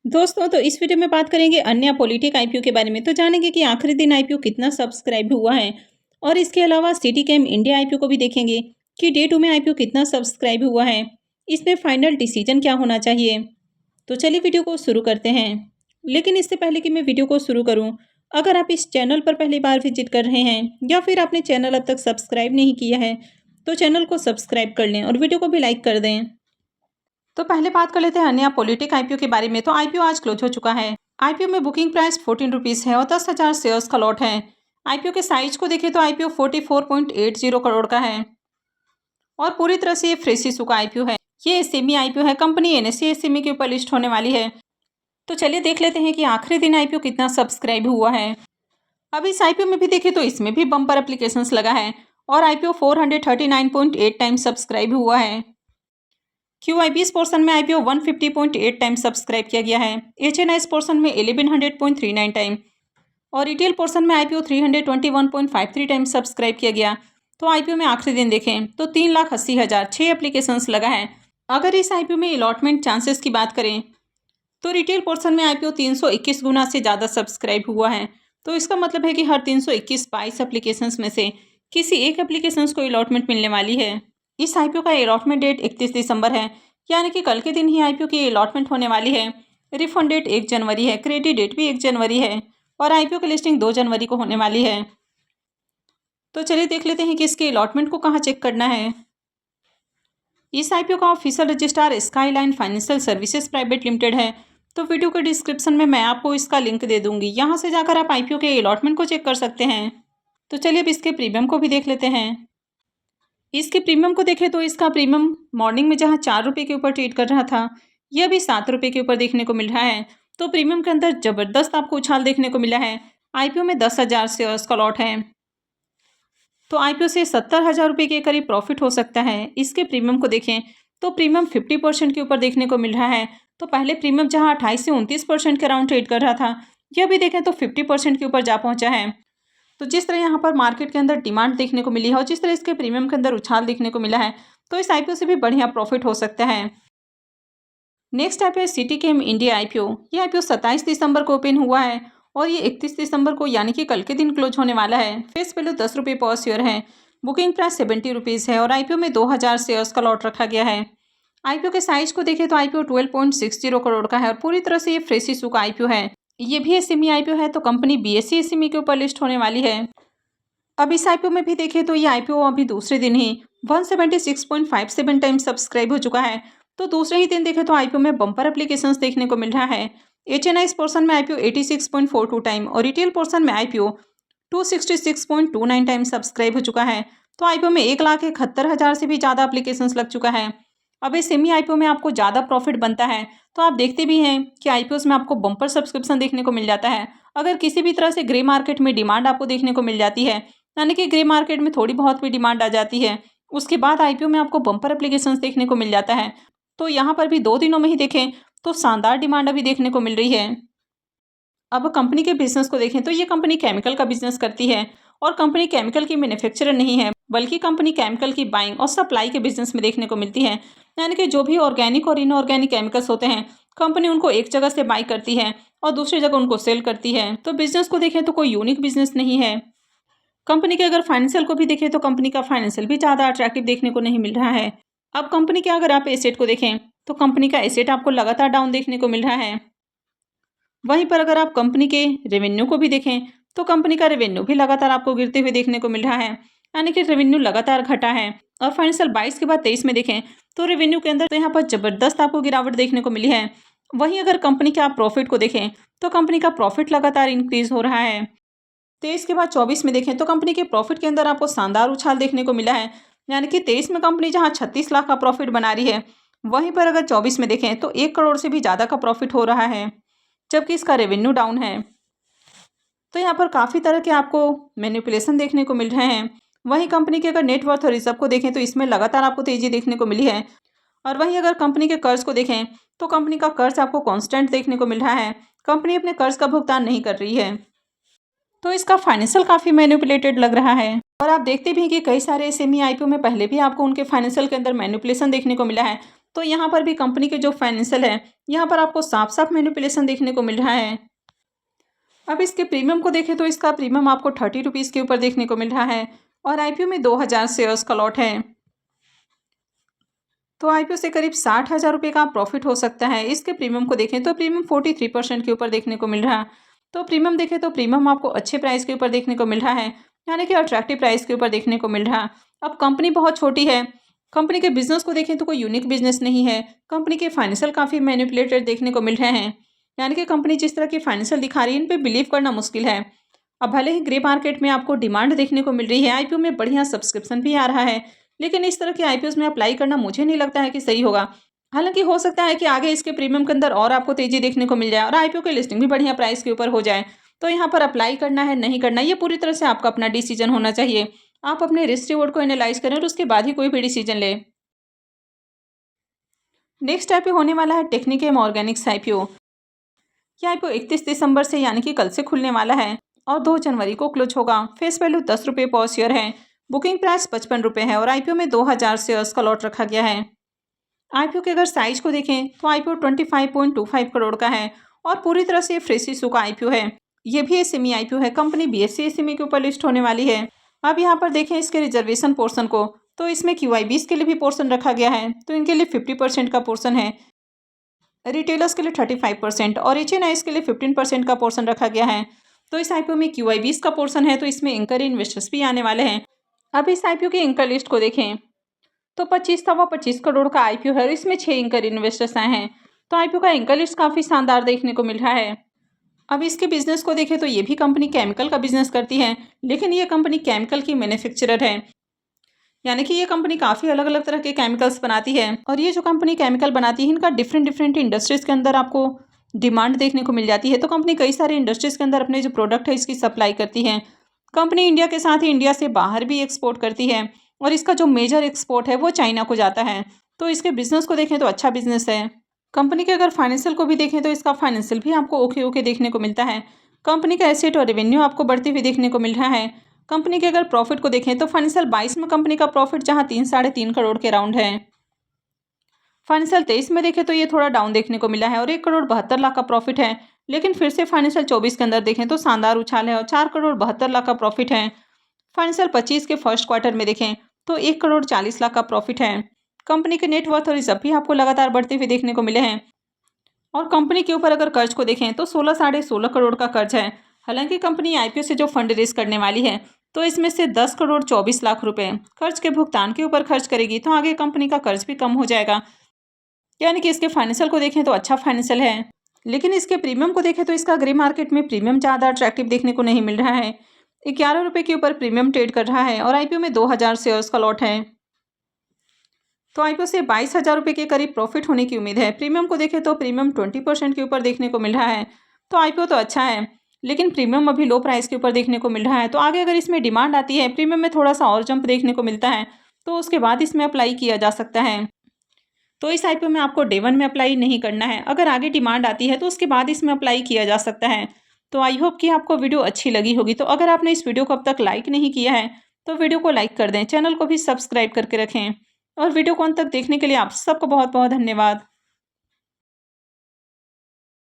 दोस्तों तो इस वीडियो में बात करेंगे अन्य पॉलिटिक आईपीओ के बारे में। तो जानेंगे कि आखिरी दिन आईपीओ कितना सब्सक्राइब हुआ है और इसके अलावा सिटी कैम इंडिया आईपीओ को भी देखेंगे कि डे 2 में आईपीओ कितना सब्सक्राइब हुआ है। इसमें फाइनल डिसीजन क्या होना चाहिए। तो चलिए वीडियो को शुरू करते हैं। लेकिन इससे पहले कि मैं वीडियो को शुरू करूँ, अगर आप इस चैनल पर पहली बार विजिट कर रहे हैं या फिर आपने चैनल अब तक सब्सक्राइब नहीं किया है तो चैनल को सब्सक्राइब कर लें और वीडियो को भी लाइक कर दें। तो पहले बात कर लेते हैं अन्य पॉलिटिक आईपीओ के बारे में। तो आईपीओ आज क्लोज हो चुका है। आईपीओ में बुकिंग प्राइस 14 रुपीज़ है और 10,000 शेयर्स का लॉट है। आईपीओ के साइज को देखें तो आईपीओ 44.80 करोड़ का है और पूरी तरह से ये फ्रेश इशू का आईपीओ है। ये एसएमई आईपीओ है। कंपनी एनएसई एसएमई के ऊपर लिस्ट होने वाली है। तो चलिए देख लेते हैं कि आखिरी दिन आईपीओ कितना सब्सक्राइब हुआ है। अब इस आईपीओ में भी देखें तो इसमें भी बम्पर एप्लीकेशंस लगा है और आईपीओ 439.8 टाइम सब्सक्राइब हुआ है। QIBs पोर्शन में आईपीओ 150.8 टाइम सब्सक्राइब किया गया है। HNIs पोर्शन में 1100.39 टाइम और रिटेल पोर्शन में आईपीओ 321.53 टाइम सब्सक्राइब किया गया। तो आईपीओ में आखिरी दिन देखें तो 3,80,000 6 एप्लीकेशंस लगा है। अगर इस आईपीओ में अलॉटमेंट चांसेस की बात करें तो रिटेल पोर्शन में आईपीओ 321 गुना से ज़्यादा सब्सक्राइब हुआ है। तो इसका मतलब है कि हर 321 22 एप्लीकेशंस में से किसी एक एप्लीकेशंस को अलॉटमेंट मिलने वाली है। इस आईपीओ का अलॉटमेंट डेट 31 दिसंबर है, यानी कि कल के दिन ही आईपीओ की अलॉटमेंट होने वाली है। रिफंड डेट 1 जनवरी है, क्रेडिट डेट भी 1 जनवरी है और आईपीओ की लिस्टिंग 2 जनवरी को होने वाली है। तो चलिए देख लेते हैं कि इसके अलॉटमेंट को कहाँ चेक करना है। इस आईपीओ का official registrar skyline financial services private limited है। तो वीडियो के डिस्क्रिप्शन में मैं आपको इसका लिंक दे दूंगी, यहाँ से जाकर आप आईपीओ के अलॉटमेंट को चेक कर सकते हैं। तो चलिए अब इसके प्रीमियम को भी देख लेते हैं। इसके प्रीमियम को देखें तो इसका प्रीमियम मॉर्निंग में जहां 4 रुपये के ऊपर ट्रेड कर रहा था, यह भी 7 रुपये के ऊपर देखने को मिल रहा है। तो प्रीमियम के अंदर ज़बरदस्त आपको उछाल देखने को मिला है। आईपीओ में 10,000 शेयर्स का लॉट है, तो आईपीओ से 70,000 रुपये के करीब प्रॉफिट हो सकता है। इसके प्रीमियम को देखें तो प्रीमियम 50% के ऊपर देखने को मिल रहा है। तो पहले प्रीमियम जहाँ 28 से 29% के अराउंड ट्रेड कर रहा था, यह भी देखें तो 50% के ऊपर जा पहुँचा है। तो जिस तरह यहाँ पर मार्केट के अंदर डिमांड देखने को मिली है और जिस तरह इसके प्रीमियम के अंदर उछाल देखने को मिला है, तो इस आईपीओ से भी बढ़िया प्रॉफिट हो सकता है। Next IPO city cam India IPO. ये आईपीओ 27 दिसंबर को ओपन हुआ है और ये 31 दिसंबर को यानी कि कल के दिन क्लोज होने वाला है। फेस वैल्यू 10 रुपये पर शेयर है। बुकिंग प्राइस 70 रुपीज़ है और आईपीओ में 2,000 शेयर्स का लॉट रखा गया है। आईपीओ के साइज को देखें तो आईपीओ 12.60 करोड़ का है और पूरी तरह से ये फ्रेश इशू का आईपीओ है। ये भी एसएमई आईपीओ है, तो कंपनी BSE एसएमई के ऊपर लिस्ट होने वाली है। अब इस आईपीओ में भी देखें तो ये आईपीओ अभी दूसरे दिन ही 176.57 टाइम सब्सक्राइब हो चुका है। तो दूसरे ही दिन देखें तो आईपीओ में बम्पर एप्लीकेशंस देखने को मिल रहा है। HNIs पोर्शन में आईपीओ 86.42 टाइम और रिटेल पोर्शन में आईपीओ 266.29 टाइम सब्सक्राइब हो चुका है। तो आईपीओ में 1,71,000 से भी ज़्यादा एप्लीकेशंस लग चुका है। अब इस सेमी आईपीओ में आपको ज़्यादा प्रॉफिट बनता है, तो आप देखते भी हैं कि आईपीओस में आपको बम्पर सब्सक्रिप्शन देखने को मिल जाता है। अगर किसी भी तरह से ग्रे मार्केट में डिमांड आपको देखने को मिल जाती है, यानी कि ग्रे मार्केट में थोड़ी बहुत भी डिमांड आ जाती है, उसके बाद आईपीओ में आपको बम्पर एप्लीकेशंस देखने को मिल जाता है। तो यहाँ पर भी 2 दिनों में ही देखें तो शानदार डिमांड अभी देखने को मिल रही है। अब कंपनी के बिजनेस को देखें तो ये कंपनी केमिकल का बिजनेस करती है और कंपनी केमिकल की मैन्युफैक्चरर नहीं है, बल्कि कंपनी केमिकल की बाइंग और सप्लाई के बिजनेस में देखने को मिलती है। यानी कि जो भी ऑर्गेनिक और इनऑर्गेनिक केमिकल्स होते हैं, कंपनी उनको एक जगह से बाई करती है और दूसरी जगह उनको सेल करती है। तो बिजनेस को देखें तो कोई यूनिक बिजनेस नहीं है। कंपनी के अगर फाइनेंशियल को भी देखें तो कंपनी का फाइनेंशियल भी ज़्यादा अट्रैक्टिव देखने को नहीं मिल रहा है। अब कंपनी के अगर आप एसेट को देखें तो कंपनी का एसेट आपको लगातार डाउन देखने को मिल रहा है। वहीं पर अगर आप कंपनी के रेवेन्यू को भी देखें तो कंपनी का रेवेन्यू भी लगातार आपको गिरते हुए देखने को मिल रहा है, यानी कि रेवेन्यू लगातार घटा है। और फाइनेंशियल 22 के बाद 23 में देखें तो रेवेन्यू के अंदर तो यहाँ पर जबरदस्त आपको गिरावट देखने को मिली है। वहीं अगर कंपनी के आप प्रॉफिट को देखें तो कंपनी का प्रॉफिट लगातार इंक्रीज हो रहा है। 23 के बाद 24 में देखें तो कंपनी के प्रॉफिट के अंदर आपको शानदार उछाल देखने को मिला है, यानी कि 23 में कंपनी जहां 36 लाख का प्रॉफिट बना रही है, वहीं पर अगर 24 में देखें तो 1 करोड़ से भी ज़्यादा का प्रॉफिट हो रहा है, जबकि इसका रेवेन्यू डाउन है। तो यहाँ पर काफ़ी तरह के आपको मैनिपुलेशन देखने को मिल रहे हैं। वहीं कंपनी के अगर नेटवर्थ और रिजर्व को देखें तो इसमें लगातार आपको तेज़ी देखने को मिली है। और वहीं अगर कंपनी के कर्ज को देखें तो कंपनी का कर्ज आपको कांस्टेंट देखने को मिल रहा है। कंपनी अपने कर्ज का भुगतान नहीं कर रही है, तो इसका फाइनेंशियल काफ़ी मैनिपुलेटेड लग रहा है। और आप देखते भी हैं कि कई सारे एसएमई आईपीओ में पहले भी आपको उनके फाइनेंशियल के अंदर मैनिपुलेशन देखने को मिला है। तो यहाँ पर भी कंपनी के जो फाइनेंशियल है, यहाँ पर आपको साफ साफ मैनिपुलेशन देखने को मिल रहा है। अब इसके प्रीमियम को देखें तो इसका प्रीमियम आपको 30 रुपीज़ के ऊपर देखने को मिल रहा है और आईपीओ में 2000 शेयर्स का लॉट है। तो आईपीओ से करीब 60,000 रुपये का प्रॉफिट हो सकता है। इसके प्रीमियम को देखें तो प्रीमियम 43% के ऊपर देखने को मिल रहा है। तो प्रीमियम देखें तो प्रीमियम आपको अच्छे प्राइस के ऊपर देखने को मिल रहा है, यानी कि अट्रैक्टिव प्राइस के ऊपर देखने को मिल रहा है। अब कंपनी बहुत छोटी है, कंपनी के बिजनेस को देखें तो कोई यूनिक बिजनेस नहीं है। कंपनी के फाइनेंशियल काफ़ी मैनिपुलेटेड देखने को मिल रहे हैं, यानी कि कंपनी जिस तरह की फाइनेंशियल दिखा रही है इन पर बिलीव करना मुश्किल है। अब भले ही ग्रे मार्केट में आपको डिमांड देखने को मिल रही है, आईपीओ में बढ़िया सब्सक्रिप्शन भी आ रहा है, लेकिन इस तरह के आईपीओ में अप्लाई करना मुझे नहीं लगता है कि सही होगा। हालांकि हो सकता है कि आगे इसके प्रीमियम के अंदर और आपको तेजी देखने को मिल जाए और आईपीओ की लिस्टिंग भी बढ़िया प्राइस के ऊपर हो जाए। तो यहाँ पर अप्लाई करना है नहीं करना, ये पूरी तरह से आपका अपना डिसीजन होना चाहिए। आप अपने रिस्क रिवॉर्ड को एनालाइज करें और उसके बाद ही कोई भी डिसीजन लें। नेक्स्ट आईपीओ होने वाला है टेक्निकेम ऑर्गेनिक्स आईपीओ। यह आईपीओ 31 दिसंबर से यानी कि कल से खुलने वाला है और 2 जनवरी को क्लोज होगा। फेस वैल्यू 10 रुपये पर शेयर है। बुकिंग प्राइस 55 रुपये है और आईपीओ में 2000 शेयर्स का लॉट रखा गया है। आईपीओ के अगर साइज को देखें तो आईपीओ 25.25 करोड़ का है और पूरी तरह से फ्रेश इशू का आईपीओ है। ये भी एसएमई आईपीओ है। कंपनी बीएसई एसएमई के ऊपर लिस्ट होने वाली है। अब यहाँ पर देखें इसके रिजर्वेशन पोर्शन को, तो इसमें QIBs के लिए भी पोर्शन रखा गया है, तो इनके लिए 50% का पोर्शन है। रिटेलर्स के लिए 35% और HNIs के लिए 15% का पोर्शन रखा गया है। तो इस आईपीओ में QIBs का पोर्शन है, तो इसमें एंकर इन्वेस्टर्स भी आने वाले हैं। अब इस आईपीओ की एंकर लिस्ट को देखें तो 25 करोड़ का आईपीओ है और इसमें 6 एंकर इन्वेस्टर्स आए हैं। तो आईपीओ का एंकर लिस्ट काफ़ी शानदार देखने को मिल रहा है। अब इसके बिजनेस को देखें तो ये भी कंपनी केमिकल का बिजनेस करती है, लेकिन ये कंपनी केमिकल की मैन्युफैक्चरर है, यानी कि ये कंपनी काफ़ी अलग अलग तरह के केमिकल्स बनाती है। और ये जो कंपनी केमिकल बनाती है इनका डिफरेंट इंडस्ट्रीज़ के अंदर आपको डिमांड देखने को मिल जाती है। तो कंपनी कई सारे इंडस्ट्रीज़ के अंदर अपने जो प्रोडक्ट है इसकी सप्लाई करती है। कंपनी इंडिया के साथ ही इंडिया से बाहर भी एक्सपोर्ट करती है और इसका जो मेजर एक्सपोर्ट है वो चाइना को जाता है। तो इसके बिजनेस को देखें तो अच्छा बिजनेस है। कंपनी के अगर फाइनेंशियल को भी देखें तो इसका फाइनेंशियल भी आपको ओके देखने को मिलता है। कंपनी का एसेट और रेवेन्यू आपको बढ़ती हुई देखने को मिल रहा है। कंपनी के अगर प्रॉफिट को देखें तो फाइनेंशियल 22 में कंपनी का प्रॉफिट जहां 3-3.5 करोड़ के राउंड है। फाइनेंशियल 23 में देखें तो ये थोड़ा डाउन देखने को मिला है और 1,72,00,000 का प्रॉफिट है, लेकिन फिर से फाइनेंशियल 24 के अंदर देखें तो शानदार उछाल है और 4,72,00,000 का प्रॉफिट है। फाइनेंशियल 25 के फर्स्ट क्वार्टर में देखें तो 1,40,00,000 का प्रॉफिट है। कंपनी के नेटवर्थ और रिजर्व भी आपको लगातार बढ़ते हुए देखने को मिले हैं। और कंपनी के ऊपर अगर कर्ज को देखें तो 16-16.5 करोड़ का कर्ज है। हालांकि कंपनी आईपीओ से जो फंड रेज करने वाली है तो इसमें से 10,24,00,000 रुपए कर्ज के भुगतान के ऊपर खर्च करेगी, तो आगे कंपनी का कर्ज भी कम हो जाएगा। यानी कि इसके फाइनेंशियल को देखें तो अच्छा फाइनेंशियल है, लेकिन इसके प्रीमियम को देखें तो इसका ग्रे मार्केट में प्रीमियम ज़्यादा अट्रैक्टिव देखने को नहीं मिल रहा है। 11 रुपये के ऊपर प्रीमियम ट्रेड कर रहा है और आईपीओ में 2000 शेयर्स का लॉट है। तो आईपीओ से 22,000 रुपये के करीब प्रॉफिट होने की उम्मीद है। प्रीमियम को देखें तो प्रीमियम 20% के ऊपर देखने को मिल रहा है। तो आईपीओ तो अच्छा है, लेकिन प्रीमियम अभी लो प्राइस के ऊपर देखने को मिल रहा है। तो आगे अगर इसमें डिमांड आती है, प्रीमियम में थोड़ा सा और जंप देखने को मिलता है, तो उसके बाद इसमें अप्लाई किया जा सकता है। तो इस आईपीओ में आपको डे 1 में अप्लाई नहीं करना है। अगर आगे डिमांड आती है तो उसके बाद इसमें अप्लाई किया जा सकता है। तो आई होप कि आपको वीडियो अच्छी लगी होगी। तो अगर आपने इस वीडियो को अब तक लाइक नहीं किया है तो वीडियो को लाइक कर दें, चैनल को भी सब्सक्राइब करके रखें और वीडियो को अंत तक देखने के लिए आप सबको बहुत बहुत धन्यवाद।